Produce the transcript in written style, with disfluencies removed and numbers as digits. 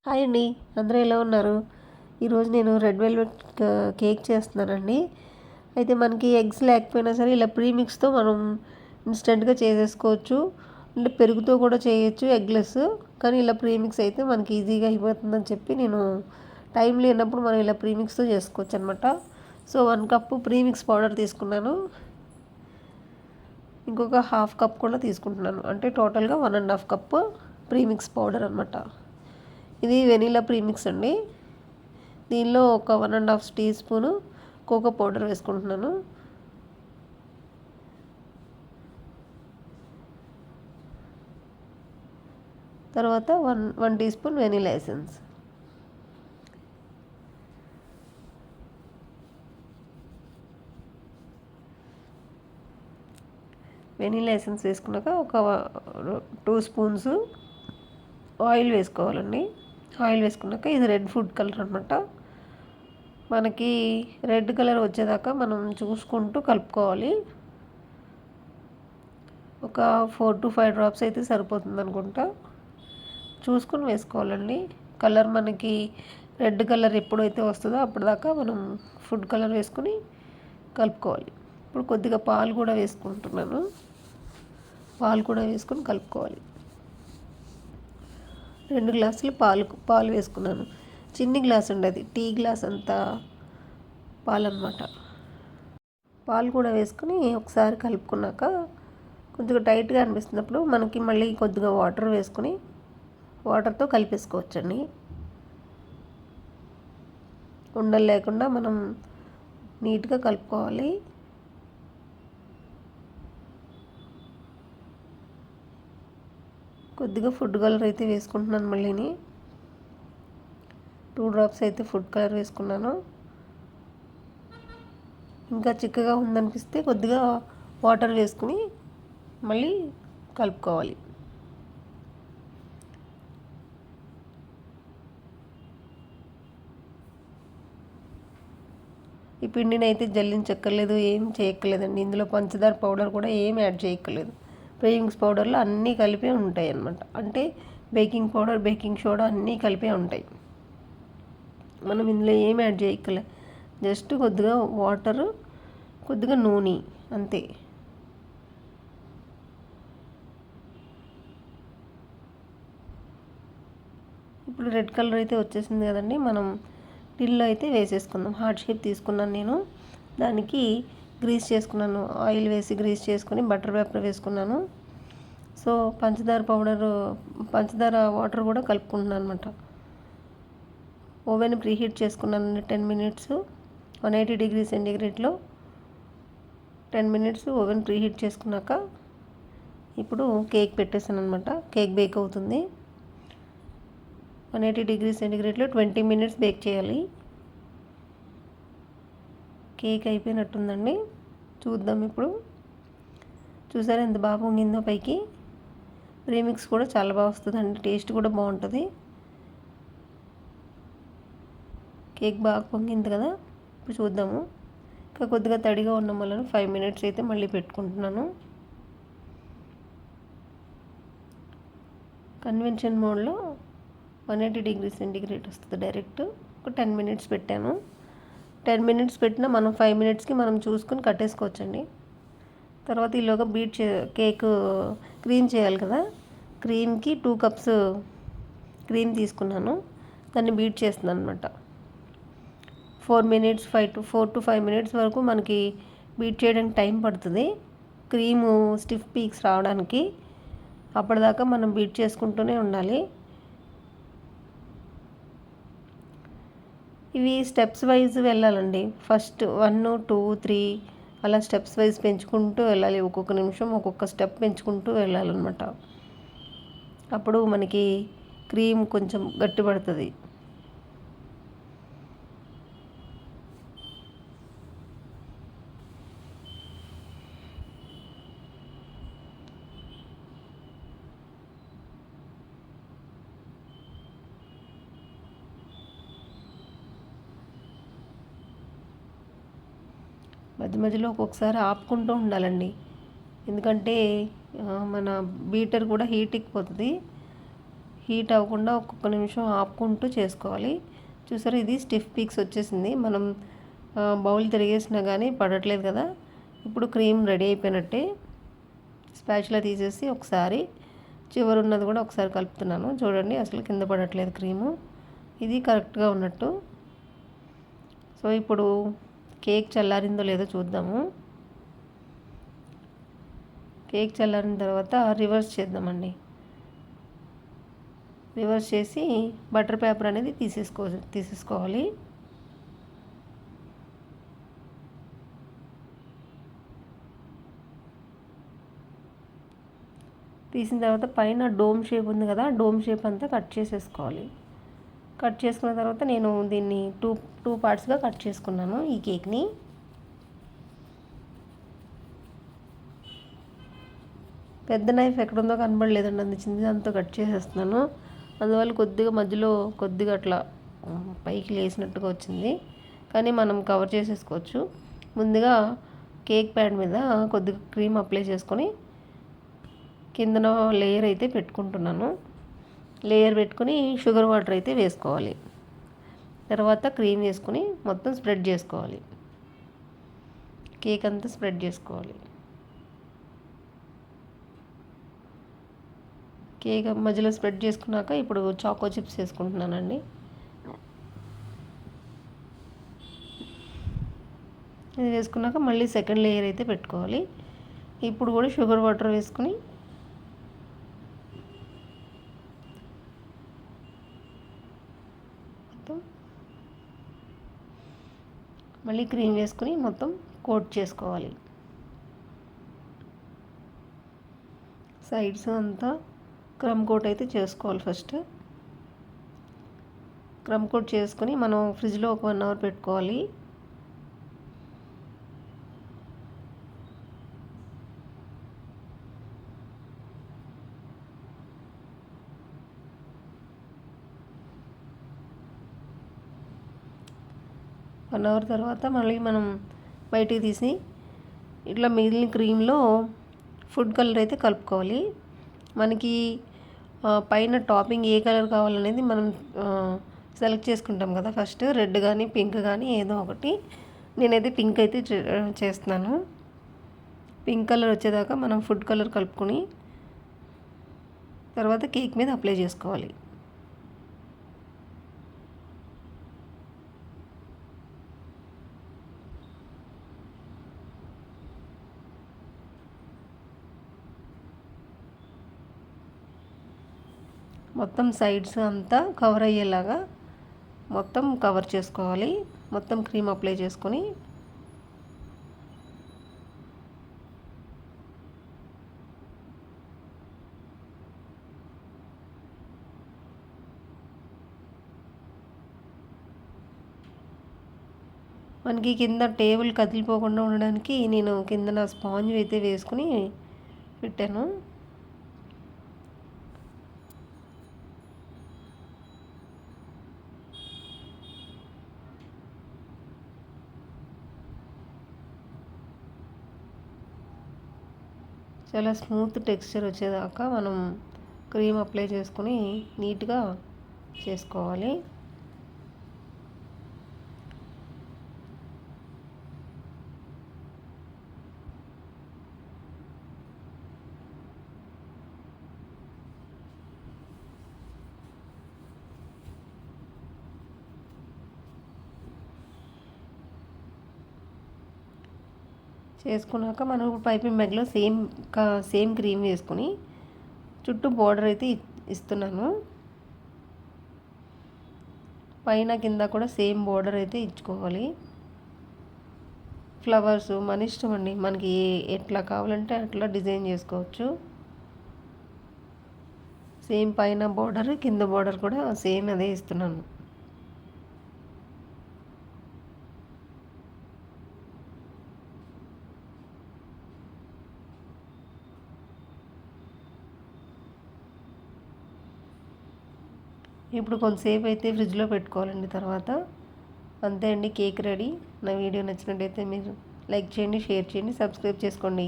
Hi అండి, అందరూ ఎలా ఉన్నారు? ఈరోజు నేను రెడ్ వెల్వెట్ కేక్ చేస్తున్నానండి. అయితే మనకి ఎగ్స్ లేకపోయినా సరే ఇలా ప్రీమిక్స్తో మనం ఇన్స్టెంట్గా చేసేసుకోవచ్చు. అంటే పెరుగుతో కూడా చేయొచ్చు ఎగ్లెస్, కానీ ఇలా ప్రీమిక్స్ అయితే మనకి ఈజీగా అయిపోతుందని చెప్పి నేను టైం లేనప్పుడు మనం ఇలా ప్రీమిక్స్తో చేసుకోవచ్చు అనమాట. సో 1 కప్పు ప్రీమిక్స్ పౌడర్ తీసుకున్నాను, ఇంకొక హాఫ్ కప్ కూడా తీసుకుంటున్నాను. అంటే టోటల్గా 1.5 కప్పు ప్రీమిక్స్ పౌడర్ అనమాట. ఇది వెనీలా ప్రీమిక్స్ అండి. దీనిలో ఒక 1.5 టీ స్పూను కోకో పౌడర్ వేసుకుంటున్నాను. తర్వాత 1 teaspoon vanilla essence. Vanilla essence వేసుకున్నాక ఒక 2 స్పూన్స్ ఆయిల్ వేసుకోవాలండి. ఆయిల్ వేసుకున్నాక ఇది రెడ్ ఫుడ్ కలర్ అనమాట. మనకి రెడ్ కలర్ వచ్చేదాకా మనం చూసుకుంటూ కలుపుకోవాలి. ఒక 4 to 5 డ్రాప్స్ అయితే సరిపోతుంది అనుకుంటా. చూసుకుని వేసుకోవాలండి. కలర్ మనకి రెడ్ కలర్ ఎప్పుడైతే వస్తుందో అప్పటిదాకా మనం ఫుడ్ కలర్ వేసుకుని కలుపుకోవాలి. ఇప్పుడు కొద్దిగా పాలు కూడా వేసుకుంటున్నాను. పాలు కూడా వేసుకొని కలుపుకోవాలి. 2 గ్లాసులు పాలు వేసుకున్నాను. చిన్ని గ్లాస్ ఉండేది, టీ గ్లాస్ అంతా పాలన్నమాట. పాలు కూడా వేసుకుని ఒకసారి కలుపుకున్నాక కొద్దిగా టైట్గా అనిపిస్తున్నప్పుడు మనకి మళ్ళీ కొద్దిగా వాటర్ వేసుకుని వాటర్తో కలిపేసుకోవచ్చండి. ఉండలు లేకుండా మనం నీట్గా కలుపుకోవాలి. కొద్దిగా ఫుడ్ కలర్ అయితే వేసుకుంటున్నాను. మళ్ళీని 2 డ్రాప్స్ అయితే ఫుడ్ కలర్ వేసుకున్నాను. ఇంకా చిక్కగా ఉందనిపిస్తే కొద్దిగా వాటర్ వేసుకుని మళ్ళీ కలుపుకోవాలి. ఈ పిండిని అయితే జల్లించక్కర్లేదు, ఏం చేయక్కర్లేదండి. ఇందులో పంచదార పౌడర్ కూడా ఏం యాడ్ చేయక్కర్లేదు. ప్రీమిక్స్ పౌడర్లో అన్నీ కలిపే ఉంటాయి అన్నమాట. అంటే బేకింగ్ పౌడర్, బేకింగ్ సోడా అన్నీ కలిపే ఉంటాయి. మనం ఇందులో ఏం యాడ్ చేయక్కర్లేదు. జస్ట్ కొద్దిగా వాటరు, కొద్దిగా నూనె, అంతే. ఇప్పుడు రెడ్ కలర్ అయితే వచ్చేసింది కదండి. మనం టిన్లో అయితే వేసేసుకుందాం. హార్ట్ షేప్ తీసుకున్నాను నేను. దానికి గ్రీస్ చేసుకున్నాను. ఆయిల్ వేసి గ్రీస్ చేసుకుని బటర్ పేపర్ వేసుకున్నాను. సో పంచదార వాటర్ కూడా కలుపుకుంటున్నాను అనమాట. ఓవెన్ ప్రీహీట్ చేసుకున్నాను 10 మినిట్స్ 180 డిగ్రీ సెంటీగ్రేడ్లో 10 మినిట్స్ ఓవెన్ ప్రీహీట్ చేసుకున్నాక ఇప్పుడు కేక్ పెట్టేసాను అనమాట. కేక్ బేక్ అవుతుంది. 180 డిగ్రీ సెంటీగ్రేడ్లో 20 మినిట్స్ బేక్ చేయాలి. కేక్ అయిపోయినట్టుందండి. చూద్దాం ఇప్పుడు. చూసారా ఎంత బాగా పొంగిందో పైకి. ప్రీమిక్స్ కూడా చాలా బాగా వస్తుందండి. టేస్ట్ కూడా బాగుంటుంది. కేక్ బాగా పొంగింది కదా. ఇప్పుడు చూద్దాము. ఇంకా కొద్దిగా తడిగా ఉన్న వల్ల 5 మినిట్స్ అయితే మళ్ళీ పెట్టుకుంటున్నాను. కన్వెన్షన్ మోడ్లో 180 డిగ్రీ సెంటీగ్రేడ్ వస్తుంది డైరెక్ట్. ఒక 10 మినిట్స్ పెట్టాను. 10 మినిట్స్ పెట్టినా మనం 5 మినిట్స్కి మనం చూసుకుని కట్టేసుకోవచ్చండి. తర్వాత ఈలోగా కేక్ క్రీమ్ చేయాలి కదా. క్రీమ్కి 2 కప్స్ క్రీమ్ తీసుకున్నాను. దాన్ని బీట్ చేస్తున్నాను అనమాట. 4 to 5 మినిట్స్ వరకు మనకి బీట్ చేయడానికి టైం పడుతుంది. క్రీము స్టిఫ్ పీక్స్ రావడానికి అప్పటిదాకా మనం బీట్ చేసుకుంటూనే ఉండాలి. ఇవి స్టెప్స్ వైజ్ వెళ్ళాలండి. ఫస్ట్ 1, 2, 3 అలా స్టెప్స్ వైజ్ పెంచుకుంటూ వెళ్ళాలి. ఒక్కొక్క నిమిషం ఒక్కొక్క స్టెప్ పెంచుకుంటూ వెళ్ళాలన్నమాట. అప్పుడు మనకి క్రీమ్ కొంచెం గట్టిపడుతుంది. మధ్య మధ్యలో ఒక్కొక్కసారి ఆపుకుంటూ ఉండాలండి. ఎందుకంటే మన బీటర్ కూడా హీట్ ఎక్కిపోతుంది. హీట్ అవ్వకుండా ఒక్కొక్క నిమిషం ఆపుకుంటూ చేసుకోవాలి. చూసారా, ఇది స్టిఫ్ పీక్స్ వచ్చేసింది. మనం బౌల్ తిరిగేసినా కానీ పడట్లేదు కదా. ఇప్పుడు క్రీమ్ రెడీ అయిపోయినట్టే. స్పాచులా తీసేసి ఒకసారి చివరి ఉన్నది కూడా ఒకసారి కలుపుతున్నాను. చూడండి, అసలు కింద పడట్లేదు క్రీము. ఇది కరెక్ట్గా ఉన్నట్టు. సో ఇప్పుడు కేక్ చల్లారిందో లేదో చూద్దాము. కేక్ చల్లారిన తర్వాత రివర్స్ చేద్దామండి. రివర్స్ చేసి బటర్ పేపర్ అనేది తీసేసుకోవాలి. తీసిన తర్వాత పైన డోమ్ షేప్ ఉంది కదా, డోమ్ షేప్ అంతా కట్ చేసేసుకోవాలి. కట్ చేసుకున్న తర్వాత నేను దీన్ని టూ పార్ట్స్గా కట్ చేసుకున్నాను ఈ కేక్ని. పెద్ద నైఫ్ ఎక్కడుందో కనబడలేదండి, అంత చిన్నది అంతా కట్ చేసేస్తున్నాను. అందువల్ల కొద్దిగా మధ్యలో కొద్దిగా అట్లా పైకి లేసినట్టుగా వచ్చింది. కానీ మనం కవర్ చేసేసుకోవచ్చు. ముందుగా కేక్ ప్యాడ్ మీద కొద్దిగా క్రీమ్ అప్లై చేసుకొని కిందన లేయర్ అయితే పెట్టుకుంటున్నాను. లేయర్ పెట్టుకుని షుగర్ వాటర్ అయితే వేసుకోవాలి. తర్వాత క్రీమ్ వేసుకుని మొత్తం స్ప్రెడ్ చేసుకోవాలి. కేక్ అంతా స్ప్రెడ్ చేసుకోవాలి. కేక్ మధ్యలో స్ప్రెడ్ చేసుకున్నాక ఇప్పుడు చాకో చిప్స్ వేసుకుంటున్నానండి. ఇది వేసుకున్నాక మళ్ళీ సెకండ్ లేయర్ అయితే పెట్టుకోవాలి. ఇప్పుడు కూడా షుగర్ వాటర్ వేసుకుని మళ్ళీ క్రీమ్ వేసుకుని మొత్తం కోట్ చేసుకోవాలి. సైడ్స్ అంతా క్రమ్ కోట్ అయితే చేసుకోవాలి. ఫస్ట్ క్రమ్ కోట్ చేసుకుని మనం ఫ్రిడ్జ్లో ఒక 1 అవర్ పెట్టుకోవాలి. వన్ అవర్ తర్వాత మళ్ళీ మనం బయటికి తీసి ఇట్లా మిగిలిన క్రీమ్లో ఫుడ్ కలర్ అయితే కలుపుకోవాలి. మనకి పైన టాపింగ్ ఏ కలర్ కావాలనేది మనం సెలెక్ట్ చేసుకుంటాం కదా. ఫస్ట్ రెడ్ కానీ పింక్ కానీ ఏదో ఒకటి. నేనైతే పింక్ అయితే చేస్తున్నాను. పింక్ కలర్ వచ్చేదాకా మనం ఫుడ్ కలర్ కలుపుకొని తర్వాత కేక్ మీద అప్లై చేసుకోవాలి. మొత్తం సైడ్స్ అంతా కవర్ అయ్యేలాగా మొత్తం కవర్ చేసుకోవాలి. మొత్తం క్రీమ్ అప్లై చేసుకొని మనకి కింద టేబుల్ కదిలిపోకుండా ఉండడానికి నేను కింద స్పాంజ్ అయితే వేసుకుని పెట్టాను. చాలా స్మూత్ టెక్స్చర్ వచ్చేదాకా మనం క్రీమ్ అప్లై చేసుకొని నీట్గా చేసుకోవాలి. చేసుకున్నాక మనం పైపింగ్ బ్యాగ్లో సేమ్ క్రీమ్ వేసుకొని చుట్టూ బోర్డర్ అయితే ఇస్తున్నాను. పైన కింద కూడా సేమ్ బోర్డర్ అయితే ఇచ్చుకోవాలి. ఫ్లవర్స్ మన ఇష్టం అండి, మనకి ఎట్లా కావాలంటే అట్లా డిజైన్ చేసుకోవచ్చు. సేమ్ పైన బోర్డర్ కింద బోర్డర్ కూడా సేమ్ అదే ఇస్తున్నాను. ఇప్పుడు కొంతసేపు అయితే ఫ్రిడ్జ్లో పెట్టుకోవాలండి. తర్వాత అంతే అండి, కేక్ రెడీ. నా వీడియో నచ్చినట్టయితే మీరు లైక్ చేయండి, షేర్ చేయండి, సబ్స్క్రైబ్ చేసుకోండి.